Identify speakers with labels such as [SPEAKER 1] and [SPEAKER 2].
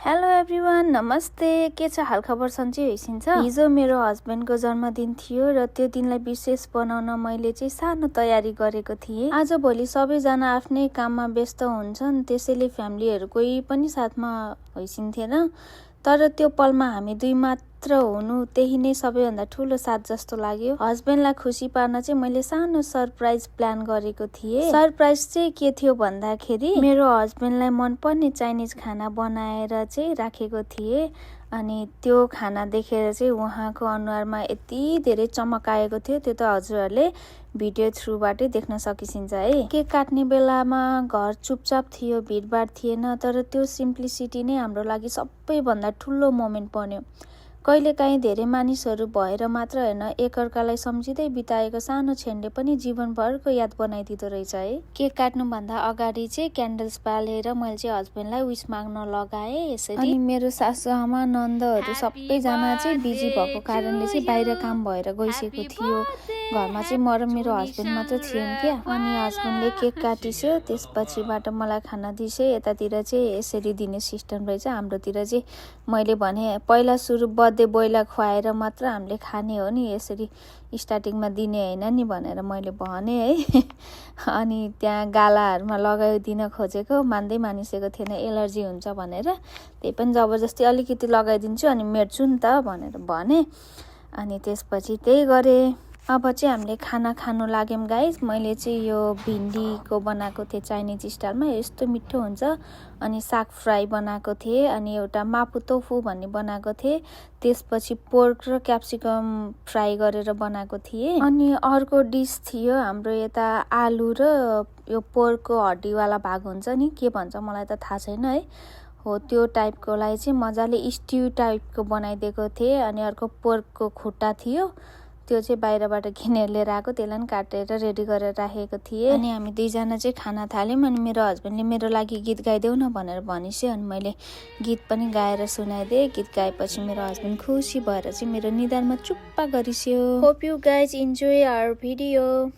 [SPEAKER 1] Hello everyone, नमस्ते। के छ हालखबर? सन्चै होइसिन्छ। हिजो मेरो हस्बेन्डको जन्मदिन थियो र त्यो दिनलाई विशेष बनाउन मैले चाहिँ सानो तयारी गरेको थिएँ। आज भोलि सबैजना आफ्नै काममा व्यस्त हुन्छन्, त्यसैले फ्यामिलीहरू कोही पनि साथमा होइसिन्थेन। तर त्यो पलमा हामी दुई मात्र हुनु, त्यही नै सबैभन्दा ठुलो साथ जस्तो लाग्यो। हस्बेन्डलाई खुसी पार्न चाहिँ मैले सानो सरप्राइज प्लान गरेको थिएँ। सरप्राइज चाहिँ के थियो भन्दाखेरि मेरो हस्बेन्डलाई मनपर्ने चाइनिज खाना बनाएर चाहिँ राखेको थिएँ। अनि त्यो खाना देखेर चाहिँ उहाँको अनुहारमा यति धेरै चमक आएको थियो। त्यो त हजुरहरूले भिडियो थ्रुबाटै देख्न सकिसिन्छ है। केक काट्ने बेलामा घर चुपचाप थियो, भिडभाड थिएन, तर त्यो सिम्प्लिसिटी नै हाम्रो लागि सबैभन्दा ठुलो मोमेन्ट बन्यो। कहिलेकाहीँ धेरै मानिसहरू भएर मात्र होइन, एकअर्कालाई सम्झिँदै बिताएको सानो क्षणले पनि जीवनभरको याद बनाइदिँदो रहेछ है। केक काट्नुभन्दा अगाडि चाहिँ क्यान्डल्स बालेर मैले चाहिँ हस्बेन्डलाई विस माग्न लगाएँ यसरी। अनि मेरो सासु आमा नन्दहरू सबैजना चाहिँ बिजी भएको कारणले चाहिँ बाहिर काम भएर गइसकेको थियो। घरमा चाहिँ म र मेरो हस्बेन्ड मात्र थियौँ क्या। अनि हस्बेन्डले केक काटिस्यो, त्यसपछिबाट मलाई खाना दिस्यो। यतातिर चाहिँ यसरी दिने सिस्टम रहेछ। हाम्रोतिर चाहिँ मैले भने पहिला सुरु बर्थडे बोयलाई खुवाएर मात्र हामीले खाने हो नि, यसरी स्टार्टिङमा दिने होइन नि भनेर मैले भने है। अनि त्यहाँ गालाहरूमा लगाइदिन खोजेको, मानिसकेको थिएन, एलर्जी हुन्छ भनेर। त्यही पनि जबरजस्ती अलिकति लगाइदिन्छु अनि मेट्छु नि त भनेर भने। अनि त्यसपछि त्यही गरेँ। अब चाहिँ हामीले खाना खानु लाग्यौँ गाइस। मैले चाहिँ यो भिन्डीको बनाएको थिएँ चाइनिज स्टाइलमा, यस्तो मिठो हुन्छ। अनि साग फ्राई बनाएको थिएँ, अनि एउटा मापु तोफु भन्ने बनाएको थिएँ। त्यसपछि पोर्क र क्याप्सिकम फ्राई गरेर बनाएको थिएँ। अनि अर्को डिस थियो हाम्रो यता आलु र यो पोर्कको हड्डीवाला भाग हुन्छ नि, के भन्छ मलाई त थाहा छैन है, हो त्यो टाइपकोलाई चाहिँ मजाले स्ट्यु टाइपको बनाइदिएको थिएँ। अनि अर्को पोर्कको खुट्टा थियो, त्यो चाहिँ बाहिरबाट किनेर लिएर आएको, त्यसलाई पनि काटेर रेडी गरेर राखेको थिएँ। अनि हामी दुईजना चाहिँ खाना थाल्यौँ। अनि मेरो हस्बेन्डले मेरो लागि गीत गाइदेऊ न भनेर भनिस्यो। अनि मैले गीत पनि गाएर सुनाइदिएँ। गीत गाएपछि मेरो हस्बेन्ड खुसी भएर चाहिँ मेरो निधारमा चुप्पा गरिस्यो। Hope you guys enjoy our video.